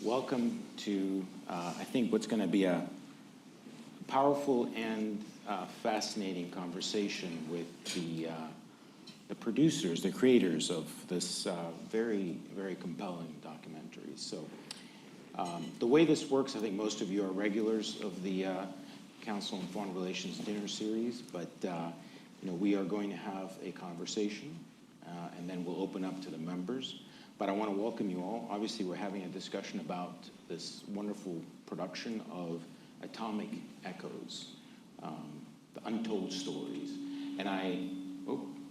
welcome to, I think, what's going to be a powerful and fascinating conversation with the producers, the creators of this very, very compelling documentary. So the way this works, I think most of you are regulars of the Council on Foreign Relations dinner series, but we are going to have a conversation, and then we'll open up to the members. But I want to welcome you all. Obviously, we're having a discussion about this wonderful production of Atomic Echoes, the untold stories. And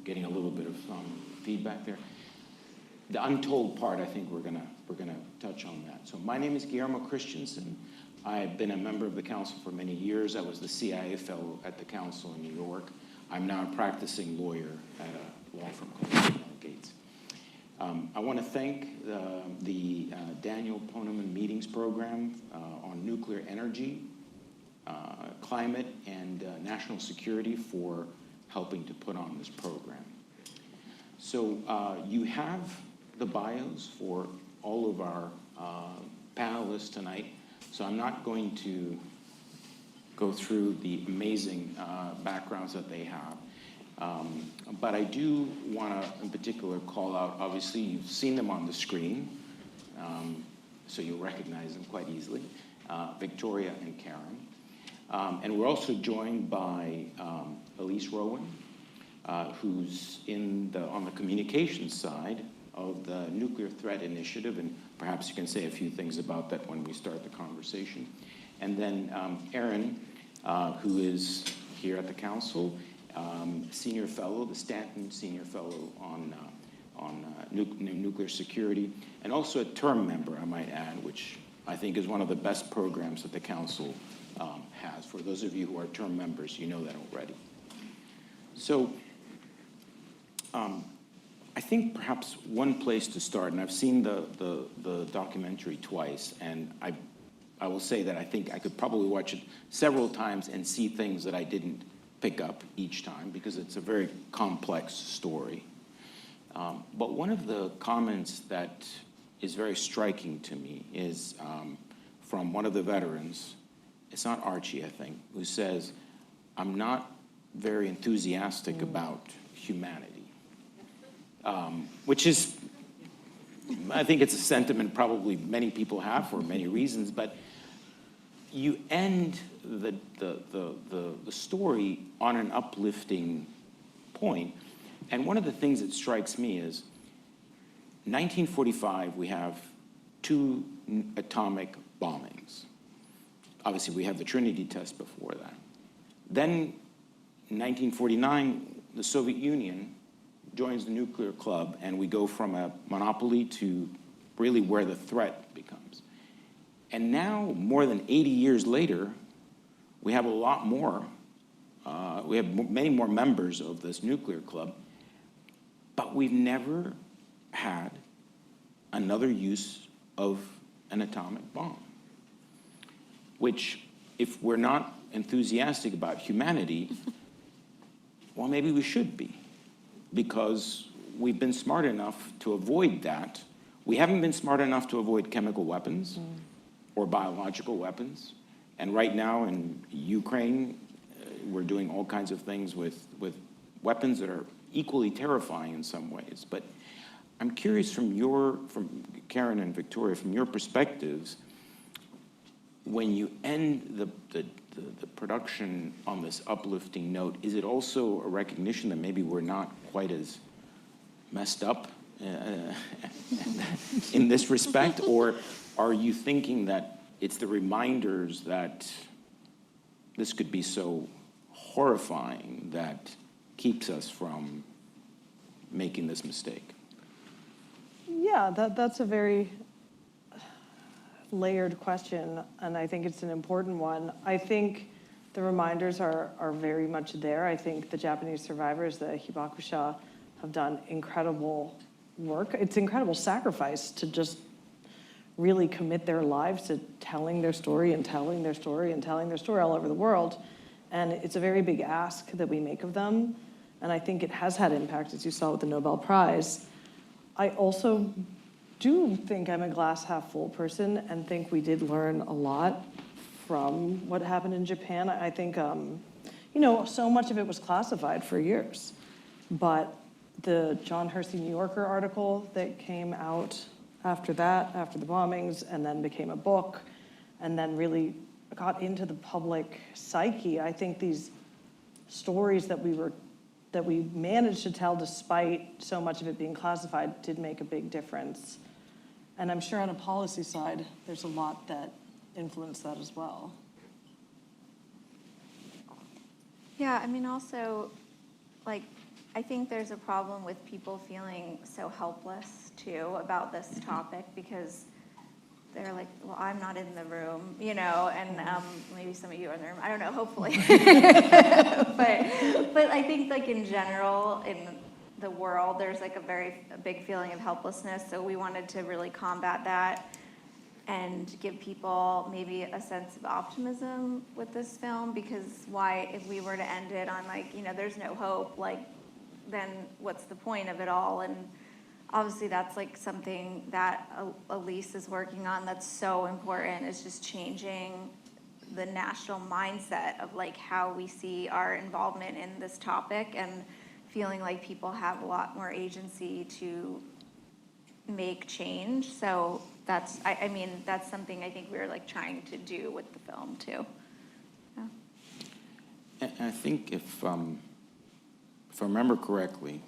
getting a little bit of feedback there. The untold part, I think we're gonna touch on that. So my name is Guillermo Christensen. I've been a member of the council for many years. I was the CIA fellow at the council in New York. I'm now a practicing lawyer at a law firm called Gates. I want to thank the Daniel Poneman Meetings Program on nuclear energy, climate, and national security for helping to put on this program. So you have the bios for all of our panelists tonight, so I'm not going to go through the amazing backgrounds that they have. But I do want to, in particular, call out, obviously, you've seen them on the screen, so you'll recognize them quite easily, Victoria and Karen. And we're also joined by Elise Rowan, who's on the communications side of the Nuclear Threat Initiative, and perhaps you can say a few things about that when we start the conversation. And then Erin, who is here at the council, senior fellow, the Stanton Senior Fellow on nuclear security, and also a term member, I might add, which I think is one of the best programs that the council has. For those of you who are term members, you know that already. So I think perhaps one place to start, and I've seen the documentary twice, and I will say that I think I could probably watch it several times and see things that I didn't pick up each time, because it's a very complex story. But one of the comments that is very striking to me is from one of the veterans. It's not Archie, I think, who says, "I'm not very enthusiastic about humanity," which is, I think it's a sentiment probably many people have for many reasons, but you end the story on an uplifting point. And one of the things that strikes me is 1945, we have 2 atomic bombings. Obviously, we have the Trinity test before that. Then, in 1949, the Soviet Union joins the nuclear club, and we go from a monopoly to really where the threat becomes. And now, more than 80 years later, we have a lot more. We have many more members of this nuclear club, but we've never had another use of an atomic bomb, which, if we're not enthusiastic about humanity, well, maybe we should be, because we've been smart enough to avoid that. We haven't been smart enough to avoid chemical weapons or biological weapons. And right now in Ukraine, we're doing all kinds of things with weapons that are equally terrifying in some ways. But I'm curious from Karen and Victoria, from your perspectives, when you end the production on this uplifting note, is it also a recognition that maybe we're not quite as messed up in this respect? Or are you thinking that it's the reminders that this could be so horrifying that keeps us from making this mistake? Yeah, that's a very layered question, and I think it's an important one. I think the reminders are very much there. I think the Japanese survivors, the Hibakusha, have done incredible work. It's incredible sacrifice to just really commit their lives to telling their story and telling their story and telling their story all over the world. And it's a very big ask that we make of them. And I think it has had impact, as you saw with the Nobel Prize. I also do think I'm a glass half full person and think we did learn a lot from what happened in Japan. I think, so much of it was classified for years. But the John Hersey New Yorker article that came out after that, after the bombings, and then became a book, and then really got into the public psyche, I think these stories that we managed to tell despite so much of it being classified did make a big difference. And I'm sure on a policy side, there's a lot that influenced that as well. Yeah, I mean, also, like, I think there's a problem with people feeling so helpless, too, about this topic because they're like, well, I'm not in the room, and maybe some of you are in the room. I don't know, hopefully. but I think, like, in general, in the world, there's, like, a big feeling of helplessness. So we wanted to really combat that and give people maybe a sense of optimism with this film, because if we were to end it on, like, there's no hope, like, then what's the point of it all? And obviously that's like something that Elise is working on that's so important, is just changing the national mindset of like how we see our involvement in this topic and feeling like people have a lot more agency to make change. So that's something I think we're like trying to do with the film too. Yeah. And I think if I remember correctly,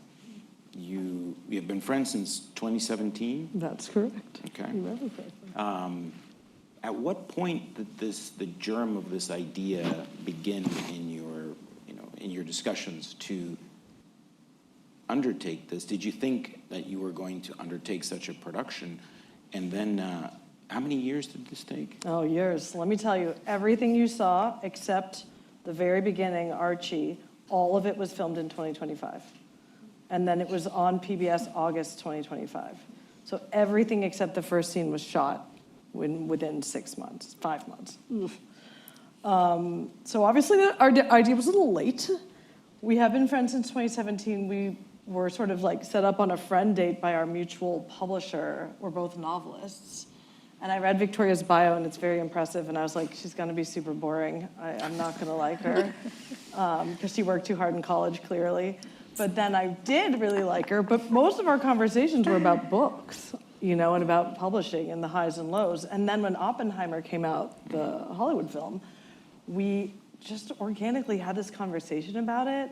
you have been friends since 2017? That's correct. Okay. You remember correctly. At what point did the germ of this idea begin in your discussions to undertake this? Did you think that you were going to undertake such a production? And then how many years did this take? Oh, years. Let me tell you, everything you saw except the very beginning, Archie, all of it was filmed in 2025. And then it was on PBS August 2025. So everything except the first scene was shot within 6 months, 5 months. So obviously our idea was a little late. We have been friends since 2017. We were sort of like set up on a friend date by our mutual publisher. We're both novelists. And I read Victoria's bio, and it's very impressive. And I was like, she's going to be super boring. I'm not going to like her because she worked too hard in college, clearly. But then I did really like her. But most of our conversations were about books, and about publishing and the highs and lows. And then when Oppenheimer came out, the Hollywood film, we just organically had this conversation about it.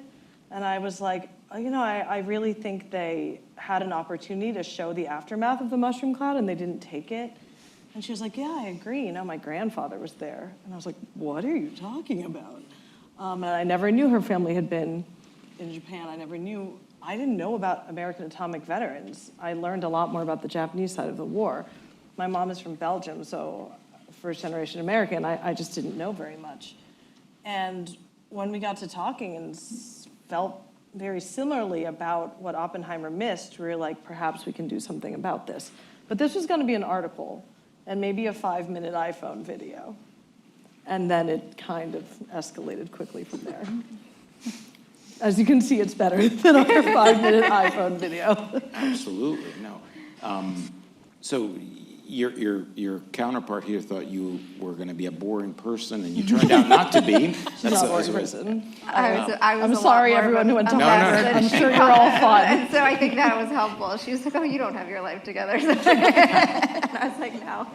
And I was like, I really think they had an opportunity to show the aftermath of the mushroom cloud, and they didn't take it. And she was like, yeah, I agree. My grandfather was there. And I was like, what are you talking about? And I never knew her family had been in Japan. I didn't know about American atomic veterans. I learned a lot more about the Japanese side of the war. My mom is from Belgium, so first generation American, I just didn't know very much. And when we got to talking and felt very similarly about what Oppenheimer missed, we were like, perhaps we can do something about this. But this was going to be an article and maybe a 5-minute iPhone video. And then it kind of escalated quickly from there. As you can see, it's better than our 5-minute iPhone video. Absolutely, no. So your counterpart here thought you were going to be a boring person, and you turned out not to be. She's not a boring person. I'm sorry, everyone who went to Harvard. No. I'm sure you're all fun. So I think that was helpful. She was like, oh, you don't have your life together. And I was like, no.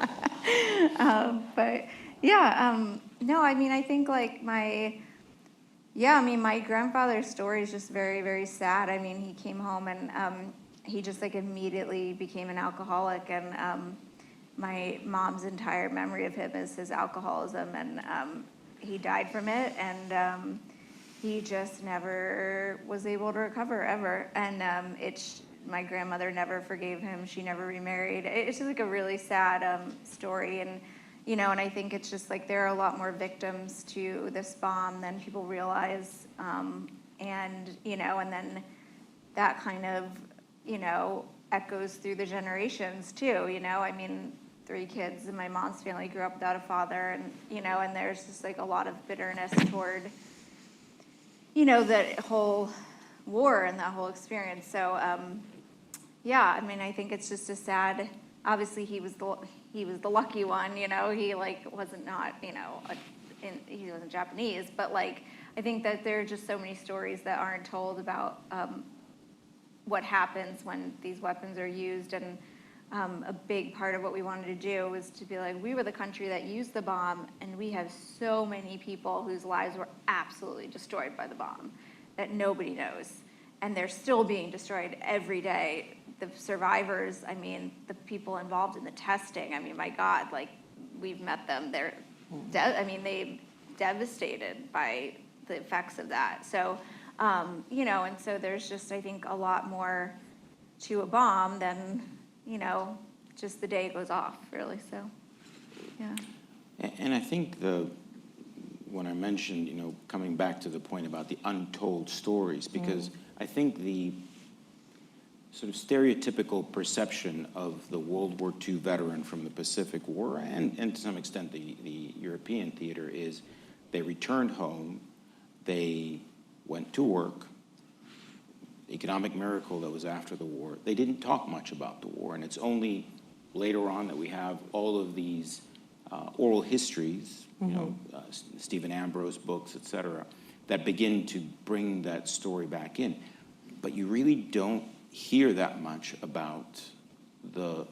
But yeah, no, I mean, I think like my grandfather's story is just very, very sad. I mean, he came home and he just like immediately became an alcoholic, and my mom's entire memory of him is his alcoholism, and he died from it, and he just never was able to recover ever. And my grandmother never forgave him. She never remarried. It's just like a really sad story, and and I think it's just like there are a lot more victims to this bomb than people realize, and then that kind of echoes through the generations too. I mean, 3 kids in my mom's family grew up without a father, and and there's just like a lot of bitterness toward that whole war and that whole experience. So yeah, I mean, I think it's just a sad obviously he was the lucky one, you know, he like wasn't not, you know, he wasn't Japanese, but like, I think that there are just so many stories that aren't told about what happens when these weapons are used. And a big part of what we wanted to do was to be like, we were the country that used the bomb, and we have so many people whose lives were absolutely destroyed by the bomb that nobody knows. And they're still being destroyed every day. The survivors, I mean, the people involved in the testing, I mean, my God, like, we've met them. They're, they devastated by the effects of that. So, you know, and so there's just, I think, a lot more to a bomb than, you know, just the day it goes off, really. So, yeah. And I think when I mentioned, you know, coming back to the point about the untold stories, because I think the sort of stereotypical perception of the World War II veteran from the Pacific War, and to some extent the European theater, is they returned home, they went to work, economic miracle that was after the war. They didn't talk much about the war, and it's only later on that we have all of these oral histories, you know, Stephen Ambrose books, et cetera, that begin to bring that story back in. But you really don't hear that much about the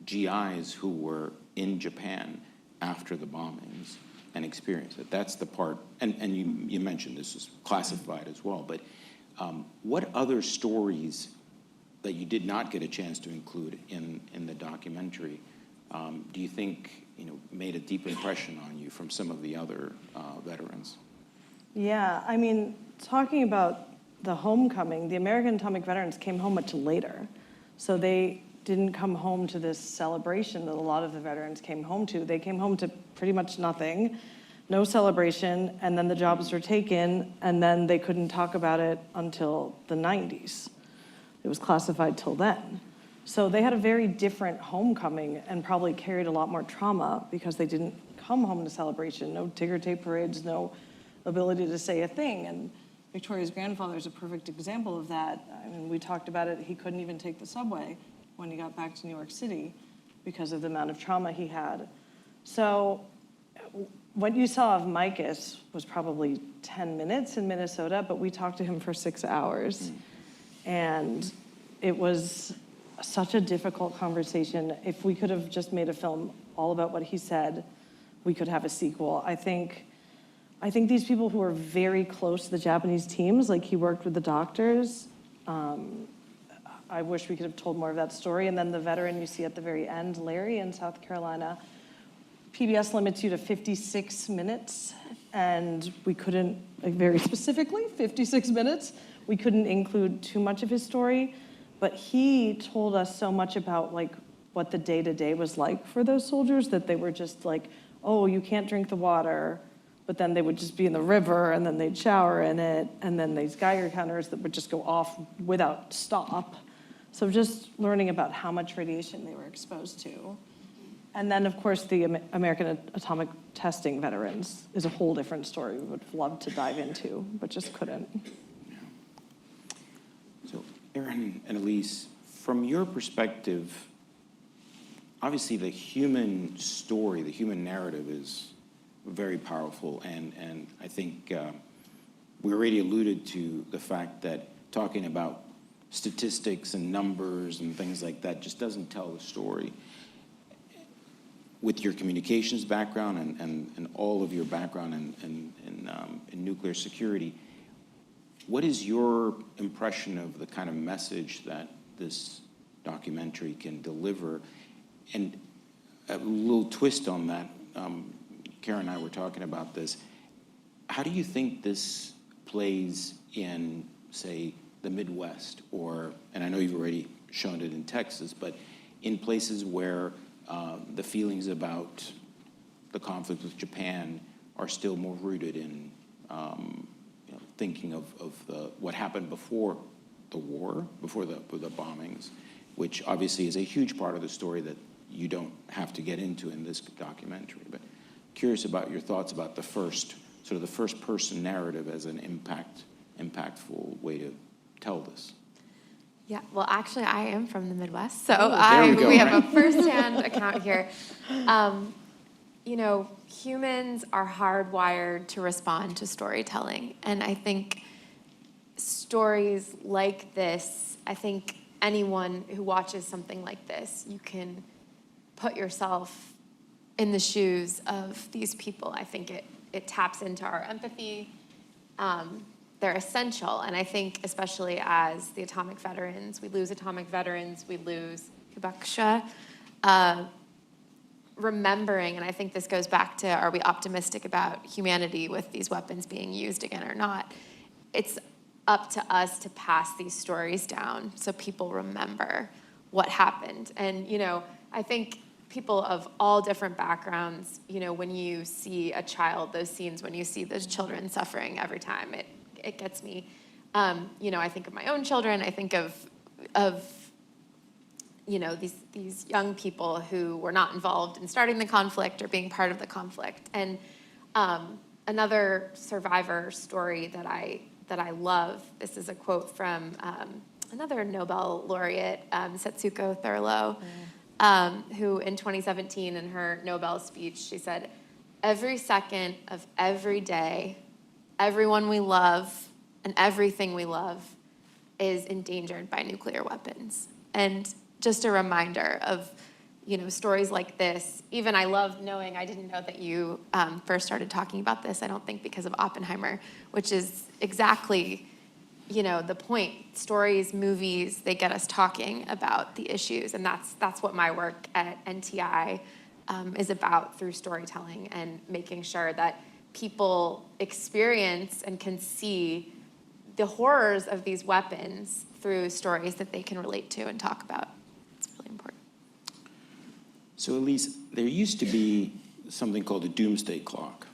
GIs who were in Japan after the bombings and experienced it. That's the part, and you mentioned this is classified as well, but what other stories that you did not get a chance to include in the documentary do you think, you know, made a deep impression on you from some of the other veterans? Yeah, I mean, talking about the homecoming, the American Atomic Veterans came home much later. So they didn't come home to this celebration that a lot of the veterans came home to. They came home to pretty much nothing, no celebration, and then the jobs were taken, and then they couldn't talk about it until the 90s. It was classified till then. So they had a very different homecoming and probably carried a lot more trauma because they didn't come home to celebration, no ticker tape parades, no ability to say a thing. And Victoria's grandfather is a perfect example of that. I mean, we talked about it. He couldn't even take the subway when he got back to New York City because of the amount of trauma he had. So what you saw of Micus was probably 10 minutes in Minnesota, but we talked to him for 6 hours. And it was such a difficult conversation. If we could have just made a film all about what he said, we could have a sequel. I think these people who are very close to the Japanese teams, like he worked with the doctors, I wish we could have told more of that story. And then the veteran you see at the very end, Larry in South Carolina, PBS limits you to 56 minutes, and we couldn't, like very specifically, 56 minutes, we couldn't include too much of his story, but he told us so much about like what the day-to-day was like for those soldiers, that they were just like, oh, you can't drink the water, but then they would just be in the river, and then they'd shower in it, and then these Geiger counters that would just go off without stop. So just learning about how much radiation they were exposed to. And then, of course, the American Atomic Testing veterans is a whole different story we would love to dive into, but just couldn't. Yeah. So, Erin and Elise, from your perspective, obviously the human story, the human narrative is very powerful, and I think we already alluded to the fact that talking about statistics and numbers and things like that just doesn't tell the story. With your communications background and all of your background in nuclear security, what is your impression of the kind of message that this documentary can deliver? And a little twist on that, Karen and I were talking about this. How do you think this plays in, say, the Midwest, and I know you've already shown it in Texas, but in places where the feelings about the conflict with Japan are still more rooted in thinking of what happened before the war, before the bombings, which obviously is a huge part of the story that you don't have to get into in this documentary. But curious about your thoughts about the first person narrative as an impactful way to tell this. Yeah, well, actually, I am from the Midwest, so there we go, we have a right? firsthand account here. You know, humans are hardwired to respond to storytelling, and I think stories like this, I think anyone who watches something like this, you can put yourself in the shoes of these people. I think it taps into our empathy. They're essential, and I think especially as the atomic veterans, we lose atomic veterans, we lose Hibakusha. Remembering, and I think this goes back to, are we optimistic about humanity with these weapons being used again or not? It's up to us to pass these stories down so people remember what happened. And, you know, I think people of all different backgrounds, you know, when you see a child, those scenes, when you see those children suffering every time, it gets me. You know, I think of my own children, I think of you know, these young people who were not involved in starting the conflict or being part of the conflict. And another survivor story that I love, this is a quote from another Nobel laureate, Setsuko Thurlow, who in 2017 in her Nobel speech, she said, "Every second of every day, everyone we love and everything we love is endangered by nuclear weapons." And just a reminder of, you know, stories like this. Even I love knowing, I didn't know that you first started talking about this, I don't think because of Oppenheimer, which is exactly, you know, the point. Stories, movies, they get us talking about the issues, and that's what my work at NTI is about, through storytelling and making sure that people experience and can see the horrors of these weapons through stories that they can relate to and talk about. It's really important. So Elise, there used to be something called a doomsday clock.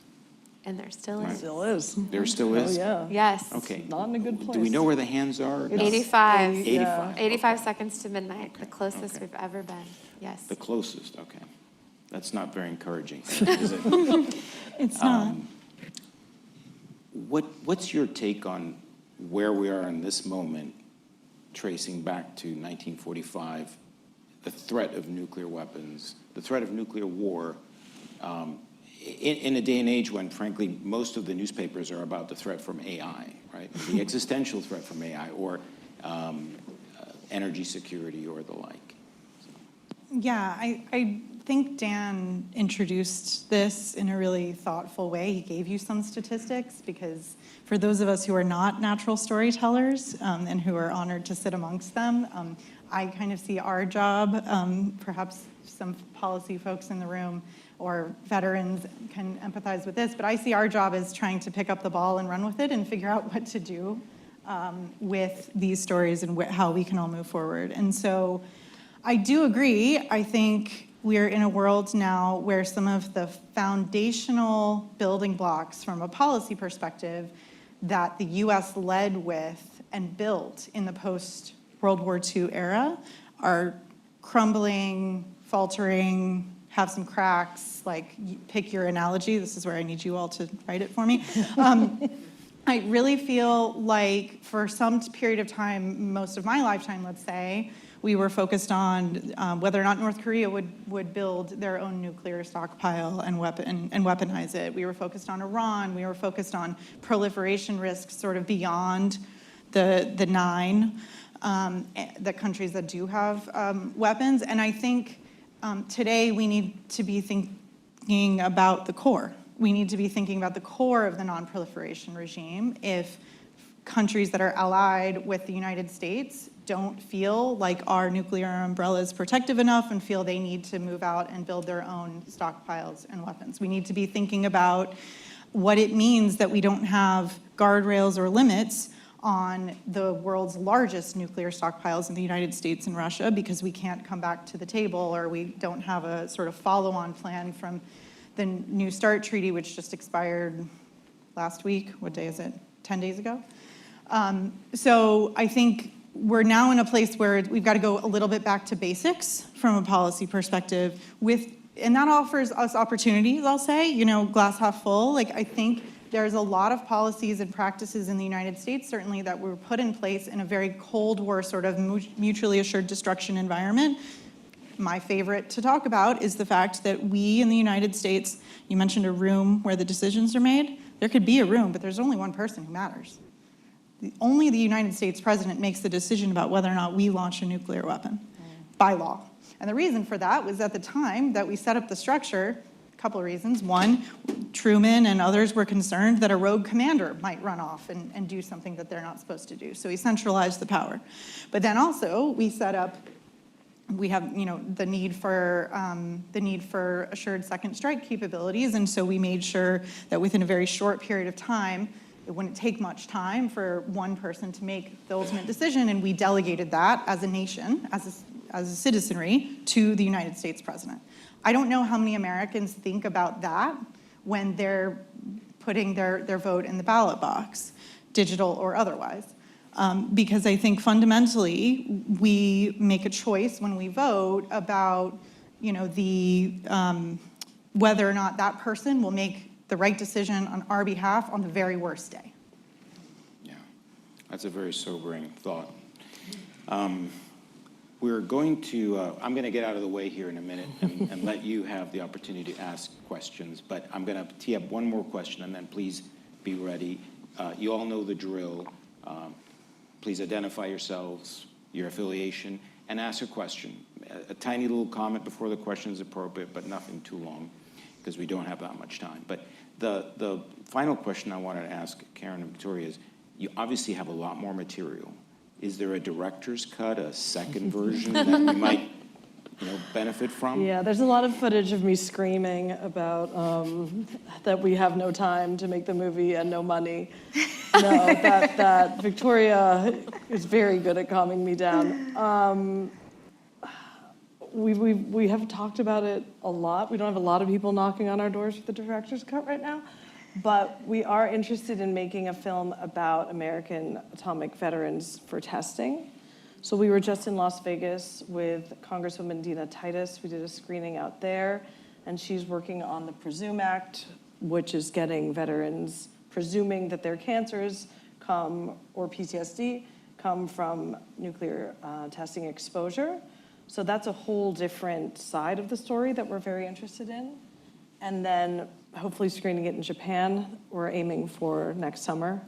And there still Right. is. Still is. There still is? Oh, yeah. Yes. Okay. Not in a good place. Do we know where the hands are? No. 85. 85. 85 seconds to midnight, the Okay, closest okay. we've ever been. Yes. The closest, okay. That's not very encouraging, is it? It's not. What's your take on where we are in this moment, tracing back to 1945, the threat of nuclear weapons, the threat of nuclear war, in a day and age when, frankly, most of the newspapers are about the threat from AI, right? The existential threat from AI, or energy security, or the like. Yeah, I think Dan introduced this in a really thoughtful way. He gave you some statistics because for those of us who are not natural storytellers and who are honored to sit amongst them, I kind of see our job, perhaps some policy folks in the room or veterans can empathize with this, but I see our job as trying to pick up the ball and run with it and figure out what to do with these stories and how we can all move forward. And so I do agree. I think we're in a world now where some of the foundational building blocks from a policy perspective that the US led with and built in the post-World War II era are crumbling, faltering, have some cracks, like pick your analogy. This is where I need you all to write it for me. I really feel like for some period of time, most of my lifetime, let's say, we were focused on whether or not North Korea would build their own nuclear stockpile and weaponize it. We were focused on Iran. We were focused on proliferation risks sort of beyond the 9, the countries that do have weapons. And I think today we need to be thinking about the core. We need to be thinking about the core of the non-proliferation regime. If countries that are allied with the United States don't feel like our nuclear umbrella is protective enough and feel they need to move out and build their own stockpiles and weapons. We need to be thinking about what it means that we don't have guardrails or limits on the world's largest nuclear stockpiles in the United States and Russia because we can't come back to the table, or we don't have a sort of follow-on plan from the New START treaty, which just expired last week. What day is it? 10 days ago? So I think we're now in a place where we've got to go a little bit back to basics from a policy perspective and that offers us opportunities, I'll say, glass half full. Like, I think There's a lot of policies and practices in the United States, certainly, that were put in place in a very Cold War sort of mutually assured destruction environment. My favorite to talk about is the fact that we in the United States, you mentioned a room where the decisions are made. There could be a room, but there's only one person who matters. Only the United States president makes the decision about whether or not we launch a nuclear weapon by law. And the reason for that was at the time that we set up the structure, a couple of reasons. One, Truman and others were concerned that a rogue commander might run off and do something that they're not supposed to do. So he centralized the power. But then also we set up, we have, the need for assured second strike capabilities. And so we made sure that within a very short period of time, it wouldn't take much time for one person to make the ultimate decision, and we delegated that as a nation, as a citizenry, to the United States president. I don't know how many Americans think about that when they're putting their vote in the ballot box, digital or otherwise. Because I think fundamentally, we make a choice when we vote about, whether or not that person will make the right decision on our behalf on the very worst day. Yeah, that's a very sobering thought. We're going to, I'm going to get out of the way here in a minute and let you have the opportunity to ask questions, but I'm going to tee up one more question, and then please be ready. You all know the drill. Please identify yourselves, your affiliation, and ask a question. A tiny little comment before the question is appropriate, but nothing too long, because we don't have that much time. But the final question I wanted to ask Karen and Victoria is, you obviously have a lot more material. Is there a director's cut, a second version that we might benefit from? Yeah, there's a lot of footage of me screaming about that we have no time to make the movie and no money. No, that Victoria is very good at calming me down. We have talked about it a lot. We don't have a lot of people knocking on our doors for the director's cut right now, but we are interested in making a film about American atomic veterans for testing. So we were just in Las Vegas with Congresswoman Dina Titus. We did a screening out there, and she's working on the PRESUME Act, which is getting veterans, presuming that their cancers or PTSD come from nuclear testing exposure. So that's a whole different side of the story that we're very interested in. And then hopefully screening it in Japan. We're aiming for next summer.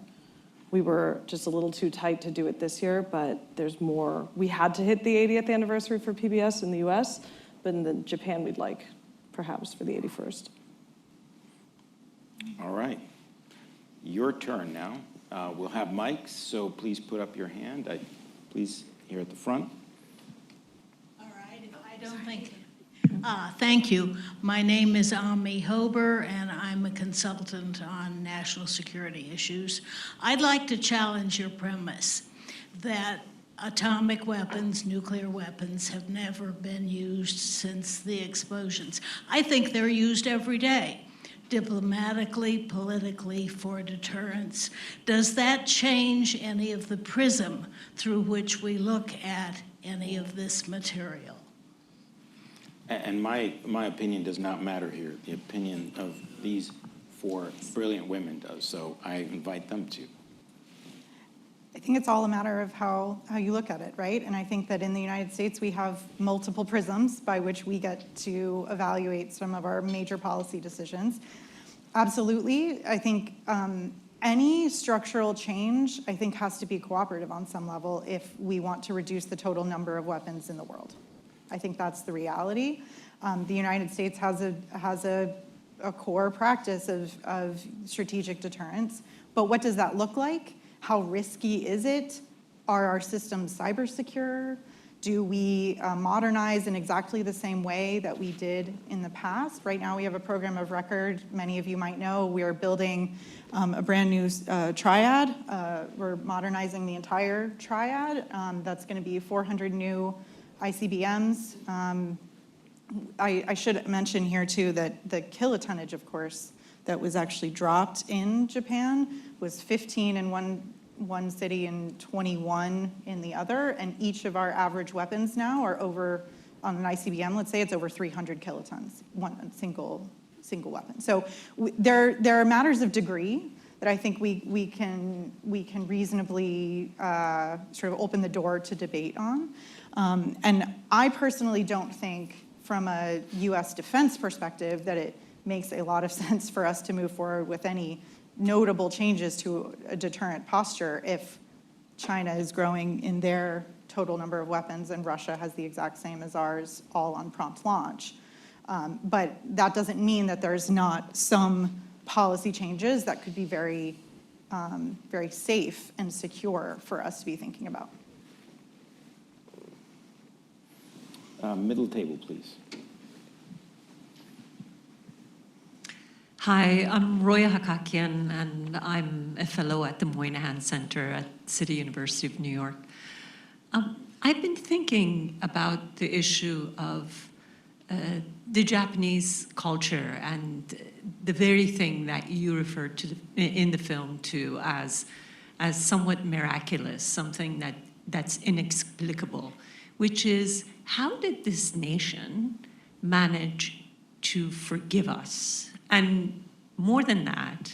We were just a little too tight to do it this year, but there's more. We had to hit the 80th anniversary for PBS in the US, but in Japan we'd like perhaps for the 81st. All right. Your turn now. We'll have mics, so please put up your hand. Please, here at the front. Thank you. My name is Ami Hober, and I'm a consultant on national security issues. I'd like to challenge your premise that atomic weapons, nuclear weapons, have never been used since the explosions. I think they're used every day, diplomatically, politically, for deterrence. Does that change any of the prism through which we look at any of this material? And my opinion does not matter here. The opinion of these four brilliant women does, so I invite them to. I think it's all a matter of how you look at it, right? And I think that in the United States, we have multiple prisms by which we get to evaluate some of our major policy decisions. Absolutely. I think any structural change, I think, has to be cooperative on some level if we want to reduce the total number of weapons in the world. I think that's the reality. The United States has a core practice of strategic deterrence, but what does that look like? How risky is it? Are our systems cyber secure? Do we modernize in exactly the same way that we did in the past? Right now we have a program of record. Many of you might know we are building a brand new triad. We're modernizing the entire triad. That's going to be 400 new ICBMs. I should mention here too that the kilotonnage, of course, that was actually dropped in Japan was 15 in one city and 21 in the other, and each of our average weapons now are over, on an ICBM, let's say it's over 300 kilotons, one single single weapon. So there are matters of degree that I think we can reasonably sort of open the door to debate on. And I personally don't think, from a U.S. defense perspective, that it makes a lot of sense for us to move forward with any notable changes to a deterrent posture if China is growing in their total number of weapons and Russia has the exact same as ours, all on prompt launch. But that doesn't mean that there's not some policy changes that could be very, very safe and secure for us to be thinking about. Middle table, please. Hi, I'm Roya Hakakian, and I'm a fellow at the Moynihan Center at City University of New York. I've been thinking about the issue of the Japanese culture and the very thing that you referred to in the film to as somewhat miraculous, something that's inexplicable, which is, how did this nation manage to forgive us? And more than that,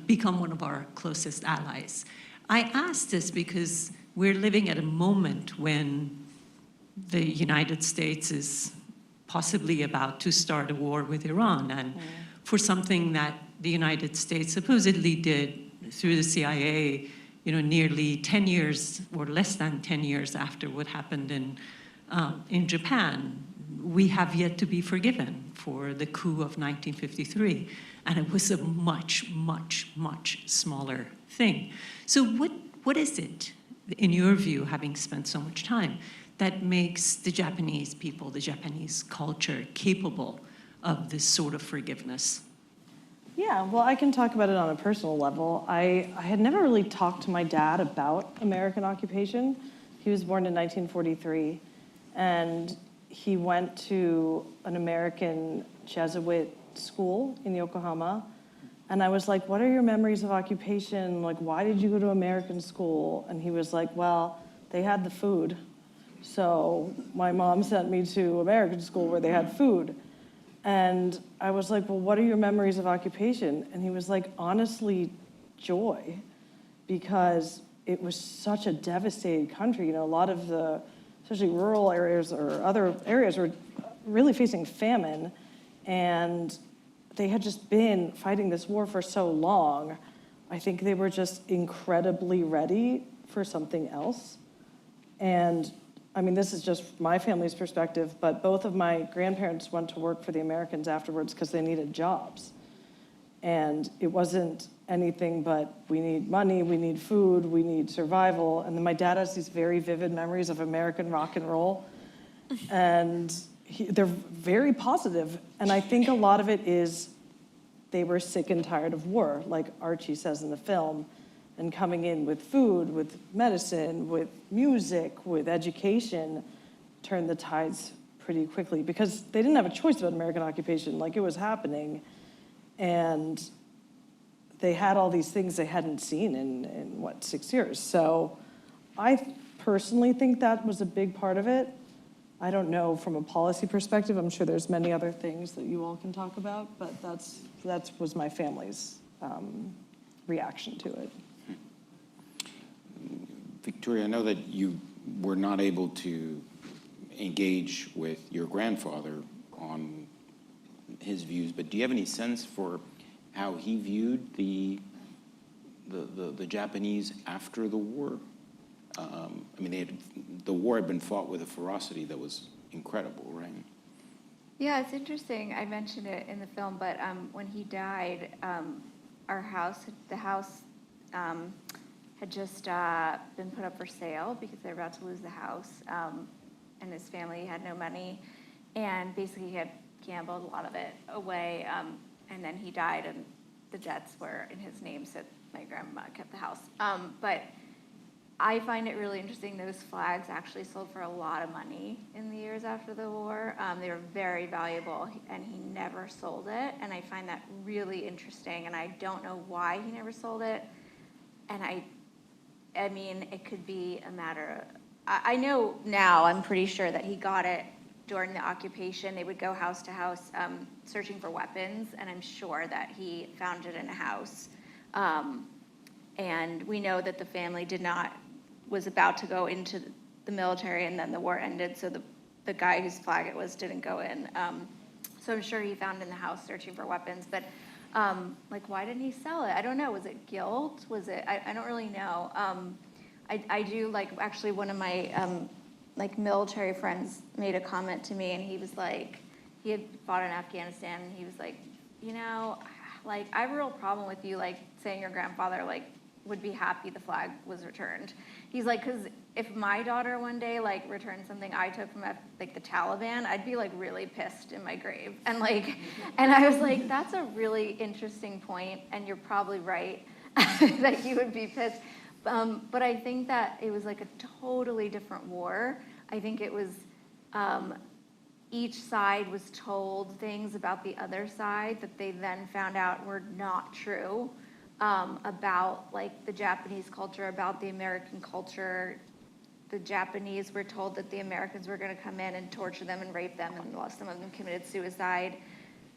become one of our closest allies. I ask this because we're living at a moment when the United States is possibly about to start a war with Iran, and for something that the United States supposedly did through the CIA, nearly 10 years or less than 10 years after what happened in Japan. We have yet to be forgiven for the coup of 1953, and it was a much, much, much smaller thing. So what is it, in your view, having spent so much time, that makes the Japanese people, the Japanese culture, capable of this sort of forgiveness? Yeah, well, I can talk about it on a personal level. I had never really talked to my dad about American occupation. He was born in 1943, and he went to an American Jesuit school in Yokohama. And I was like, what are your memories of occupation? Like, why did you go to American school? And he was like, well, they had the food. So my mom sent me to American school where they had food. And I was like, well, what are your memories of occupation? And he was like, honestly, joy, because it was such a devastated country. A lot of the, especially rural areas or other areas, were really facing famine, and they had just been fighting this war for so long. I think they were just incredibly ready for something else. And I mean, this is just my family's perspective, but both of my grandparents went to work for the Americans afterwards because they needed jobs. And it wasn't anything but, we need money, we need food, we need survival. And then my dad has these very vivid memories of American rock and roll. And they're very positive. And I think a lot of it is they were sick and tired of war, like Archie says in the film, and coming in with food, with medicine, with music, with education, turned the tides pretty quickly, because they didn't have a choice about American occupation. Like, it was happening. And they had all these things they hadn't seen in 6 years? So I personally think that was a big part of it. I don't know from a policy perspective. I'm sure there's many other things that you all can talk about, but that was my family's reaction to it. Victoria, I know that you were not able to engage with your grandfather on his views, but do you have any sense for how he viewed the Japanese after the war? I mean, the war had been fought with a ferocity that was incredible, right? Yeah, it's interesting. I mentioned it in the film, but when he died, the house had just been put up for sale because they were about to lose the house, and his family had no money, and basically he had gambled a lot of it away, and then he died, and the debts were in his name, so my grandma kept the house. But I find it really interesting, those flags actually sold for a lot of money in the years after the war. They were very valuable, and he never sold it, and I find that really interesting, and I don't know why he never sold it. And I mean, it could be a matter of, I know now, I'm pretty sure that he got it during the occupation, they would go house to house searching for weapons, and I'm sure that he found it in a house. And we know that the family was about to go into the military, and then the war ended, so the guy whose flag it was didn't go in. So I'm sure he found it in the house searching for weapons, but like, why didn't he sell it? I don't know. Was it guilt? Was it, I don't really know. I do, like, actually one of my like military friends made a comment to me, and he was like, he had fought in Afghanistan, and he was like, you know, like, I have a real problem with you, like, saying your grandfather, like, would be happy the flag was returned. He's like, because if my daughter one day, like, returned something I took from, like, the Taliban, I'd be, like, really pissed in my grave. And, like, and I was like, that's a really interesting point, and you're probably right that you would be pissed. But I think that it was, like, a totally different war. I think it was, each side was told things about the other side that they then found out were not true. About, like, the Japanese culture, about the American culture. The Japanese were told that the Americans were going to come in and torture them and rape them, and some of them committed suicide.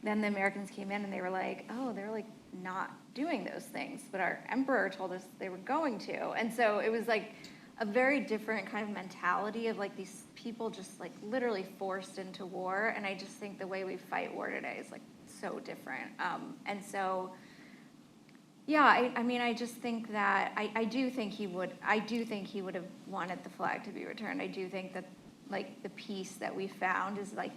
Then the Americans came in and they were like, oh, they're, like, not doing those things, but our emperor told us they were going to. And so it was, like, a very different kind of mentality of, like, these people just, like, literally forced into war. And I just think the way we fight war today is, like, so different. And so, yeah, I mean, I just think that, I do think he would have wanted the flag to be returned. I do think that, like, the peace that we found is, like,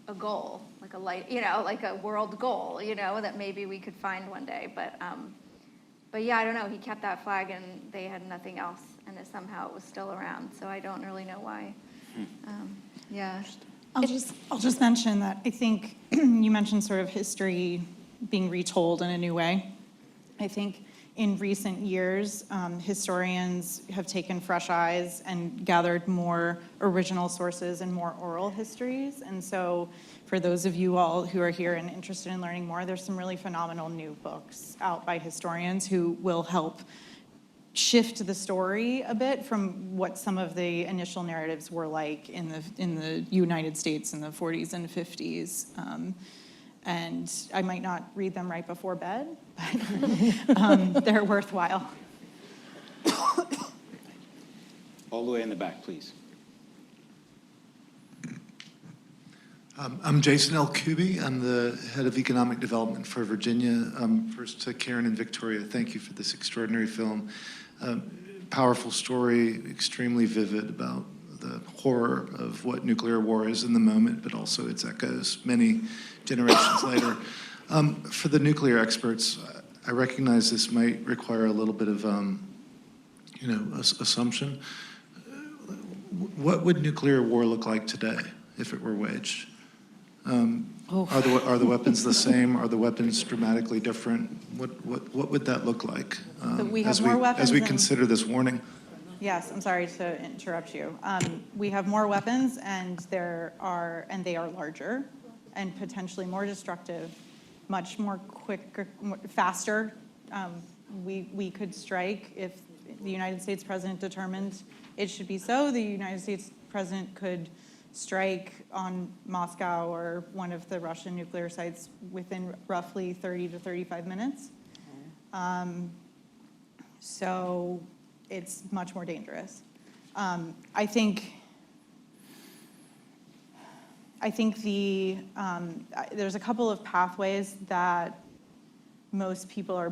a goal, like a light, you know, like a world goal, you know, that maybe we could find one day. But yeah, I don't know. He kept that flag, and they had nothing else, and somehow it was still around. So I don't really know why. Yeah. I'll just mention that I think you mentioned sort of history being retold in a new way. I think in recent years, historians have taken fresh eyes and gathered more original sources and more oral histories. And so for those of you all who are here and interested in learning more, there's some really phenomenal new books out by historians who will help shift the story a bit from what some of the initial narratives were like in the United States in the 40s and 50s. And I might not read them right before bed, but they're worthwhile. All the way in the back, please. I'm Jason L. Kuby. I'm the head of economic development for Virginia. First to Karen and Victoria, thank you for this extraordinary film. Powerful story, extremely vivid about the horror of what nuclear war is in the moment, but also its echoes many generations later. For the nuclear experts, I recognize this might require a little bit of, assumption. What would nuclear war look like today if it were waged? Are the weapons the same? Are the weapons dramatically different? What would that look like? We have more weapons as we than- consider this warning. Yes, I'm sorry to interrupt you. We have more weapons, and they are larger and potentially more destructive, much more quicker, faster. We could strike if the United States president determined it should be so. The United States president could strike on Moscow or one of the Russian nuclear sites within roughly 30 to 35 minutes. So it's much more dangerous. I think there's a couple of pathways that most people are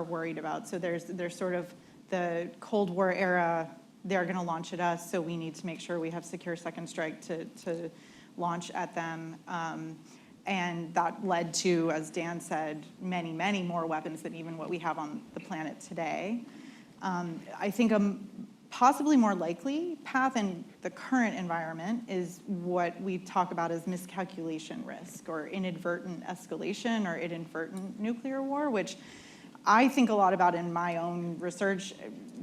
worried about. So there's sort of the Cold War era. They're going to launch at us, so we need to make sure we have secure second strike to launch at them. And that led to, as Dan said, many, many more weapons than even what we have on the planet today. I think a possibly more likely path in the current environment is what we talk about as miscalculation risk, or inadvertent escalation, or inadvertent nuclear war, which I think a lot about in my own research,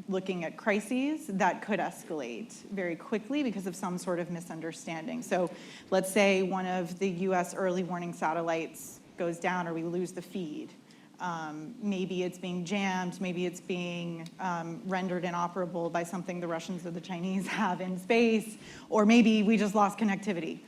looking at crises that could escalate very quickly because of some sort of misunderstanding. So let's say one of the US early warning satellites goes down, or we lose the feed. Maybe it's being jammed, maybe it's being rendered inoperable by something the Russians or the Chinese have in space, or maybe we just lost connectivity.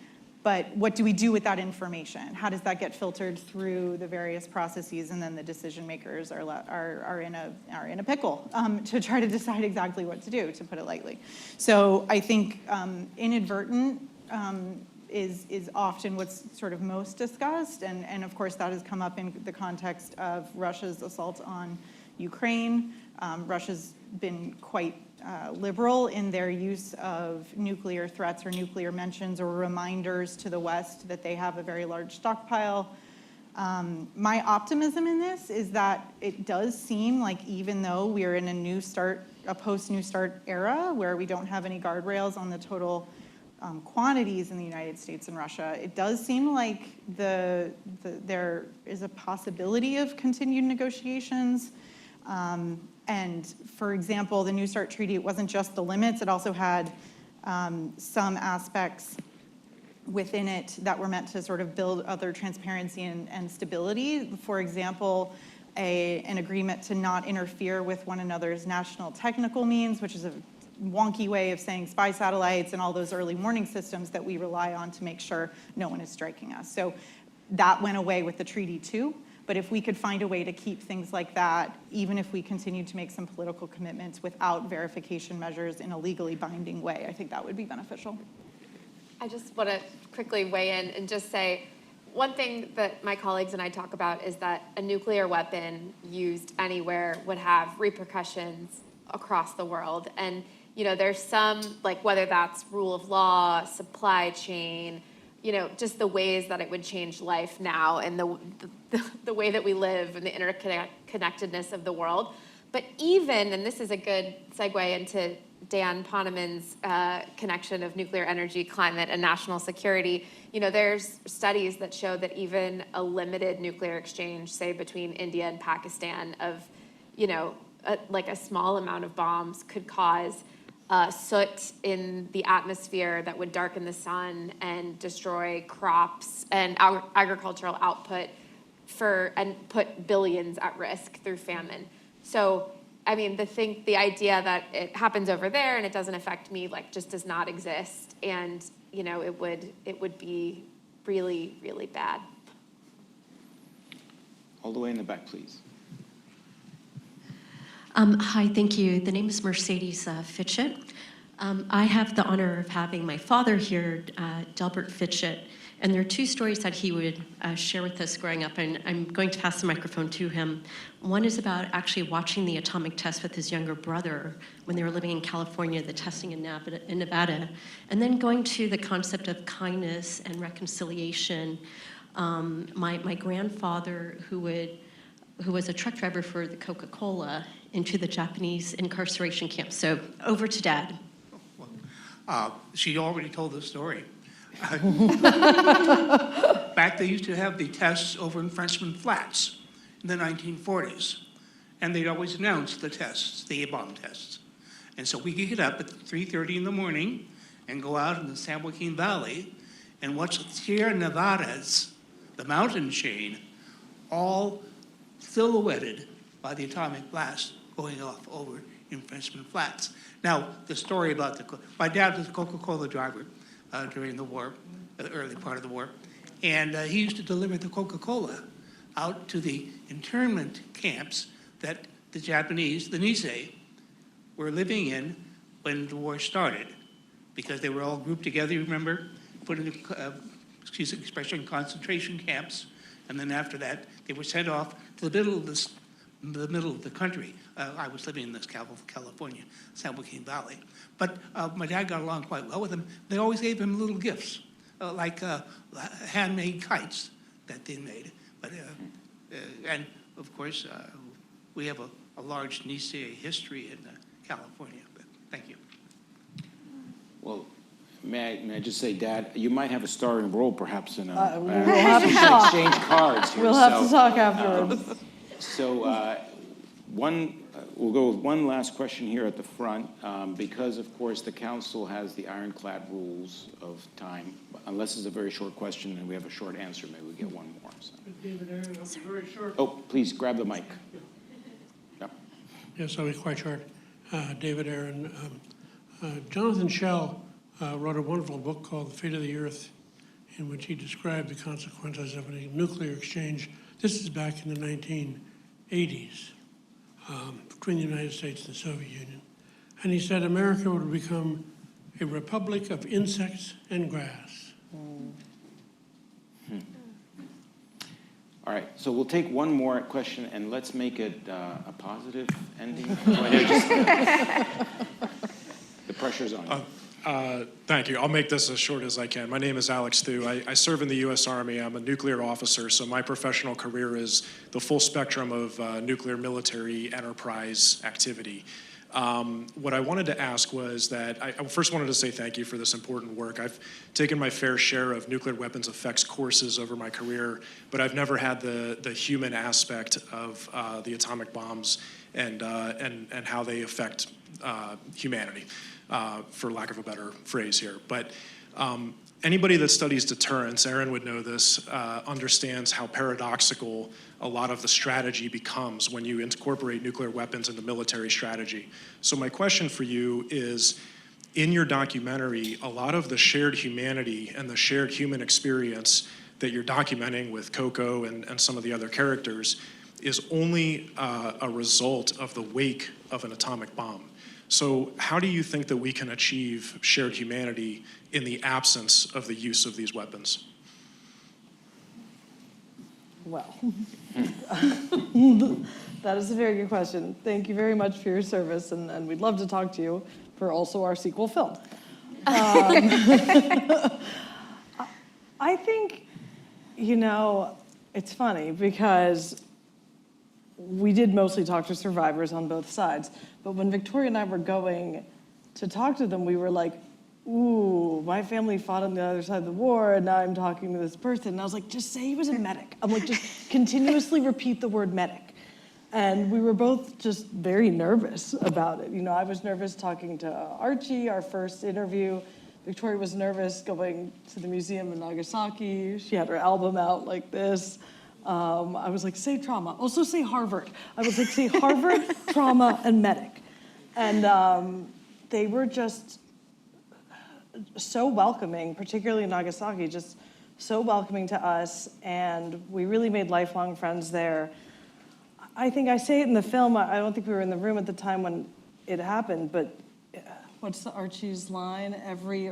But what do we do with that information? How does that get filtered through the various processes, and then the decision makers are in a pickle to try to decide exactly what to do, to put it lightly. So I think inadvertent is often what's sort of most discussed, and of course that has come up in the context of Russia's assault on Ukraine. Russia's been quite liberal in their use of nuclear threats or nuclear mentions or reminders to the West that they have a very large stockpile. My optimism in this is that it does seem like, even though we are in a post-New START era where we don't have any guardrails on the total quantities in the United States and Russia, it does seem like there is a possibility of continued negotiations. And for example, the New START treaty, it wasn't just the limits, it also had some aspects within it that were meant to sort of build other transparency and stability. For example, an agreement to not interfere with one another's national technical means, which is a wonky way of saying spy satellites and all those early warning systems that we rely on to make sure no one is striking us. So that went away with the treaty too. But if we could find a way to keep things like that, even if we continue to make some political commitments without verification measures in a legally binding way, I think that would be beneficial. I just want to quickly weigh in and just say, one thing that my colleagues and I talk about is that a nuclear weapon used anywhere would have repercussions across the world. And, you know, there's some, like, whether that's rule of law, supply chain, you know, just the ways that it would change life now and the way that we live and the interconnectedness of the world. But even, and this is a good segue into Dan Poneman's connection of nuclear energy, climate, and national security, you know, there's studies that show that even a limited nuclear exchange, say between India and Pakistan, of, you know, like a small amount of bombs could cause soot in the atmosphere that would darken the sun and destroy crops and agricultural output and put billions at risk through famine. So, I mean, the idea that it happens over there and it doesn't affect me, like, just does not exist. And, you know, it would be really, really bad. All the way in the back, please. Hi, thank you. The name is Mercedes Fitchett. I have the honor of having my father here, Delbert Fitchett, and there are two stories that he would share with us growing up, and I'm going to pass the microphone to him. One is about actually watching the atomic test with his younger brother when they were living in California, the testing in Nevada, and then going to the concept of kindness and reconciliation. My grandfather, who was a truck driver for the Coca-Cola, into the Japanese incarceration camp. So over to Dad. She already told the story. Back they used to have the tests over in Frenchman Flats in the 1940s. And they'd always announce the tests, the A-bomb tests. And so we could get up at 3:30 in the morning and go out in the San Joaquin Valley and watch the Sierra Nevadas, the mountain chain, all silhouetted by the atomic blast going off over in Frenchman Flats. Now, the story about my dad was a Coca-Cola driver during the war, the early part of the war, and he used to deliver the Coca-Cola out to the internment camps that the Japanese, the Nisei, were living in when the war started, because they were all grouped together, you remember, put in, excuse the expression, concentration camps, and then after that, they were sent off to the middle of the country. I was living in this California, San Joaquin Valley. But my dad got along quite well with him. They always gave him little gifts, like handmade kites that they made. But and of course, we have a large Nisei history in California. But thank you. Well, may I just say, Dad, you might have a starring role perhaps in a... We'll have to talk. Exchange cards here. We'll have to talk afterwards. So we'll go with one last question here at the front, because of course the council has the ironclad rules of time. Unless it's a very short question and we have a short answer, maybe we get one more. So. David Aaron, I'll be very short. Oh, please grab the mic. Yeah. Yes, I'll be quite short. David Aaron. Jonathan Schell wrote a wonderful book called The Fate of the Earth, in which he described the consequences of a nuclear exchange. This is back in the 1980s between the United States and the Soviet Union. And he said America would become a republic of insects and grass. All right, so we'll take one more question, and let's make it a positive ending. The pressure's on you. Thank you. I'll make this as short as I can. My name is Alex Thu. I serve in the U.S. Army. I'm a nuclear officer, so my professional career is the full spectrum of nuclear military enterprise activity. What I wanted to ask was that I first wanted to say thank you for this important work. I've taken my fair share of nuclear weapons effects courses over my career, but I've never had the human aspect of the atomic bombs and how they affect humanity, for lack of a better phrase here. But anybody that studies deterrence, Aaron would know this, understands how paradoxical a lot of the strategy becomes when you incorporate nuclear weapons into military strategy. So my question for you is, in your documentary, a lot of the shared humanity and the shared human experience that you're documenting with Coco and some of the other characters is only a result of the wake of an atomic bomb. So how do you think that we can achieve shared humanity in the absence of the use of these weapons? Well, that is a very good question. Thank you very much for your service, and we'd love to talk to you for also our sequel film. I think, it's funny because we did mostly talk to survivors on both sides, but when Victoria and I were going to talk to them, we were like, ooh, my family fought on the other side of the war, and now I'm talking to this person. And I was like, just say he was a medic. I'm like, just continuously repeat the word medic. And we were both just very nervous about it. I was nervous talking to Archie, our first interview. Victoria was nervous going to the museum in Nagasaki. She had her album out like this. I was like, say trauma. Also say Harvard. I was like, say Harvard, trauma, and medic. And they were just so welcoming, particularly in Nagasaki, just so welcoming to us. And we really made lifelong friends there. I think I say it in the film. I don't think we were in the room at the time when it happened, but what's the Archie's line? Every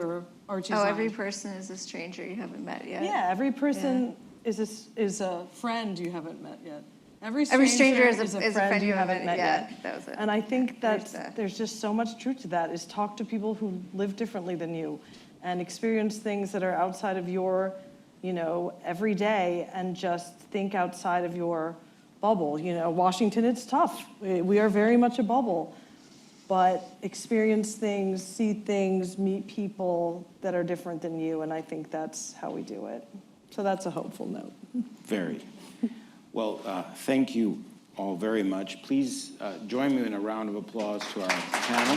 person is a stranger you haven't met yet. Yeah, every person is a friend you haven't met yet. Every stranger is a friend you haven't met yet. That was it. And I think that there's just so much truth to that, is talk to people who live differently than you and experience things that are outside of your, every day, and just think outside of your bubble. Washington, it's tough. We are very much a bubble. But experience things, see things, meet people that are different than you, and I think that's how we do it. So that's a hopeful note. Very. Well, thank you all very much. Please join me in a round of applause to our panel.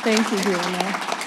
Thank you, Fiona.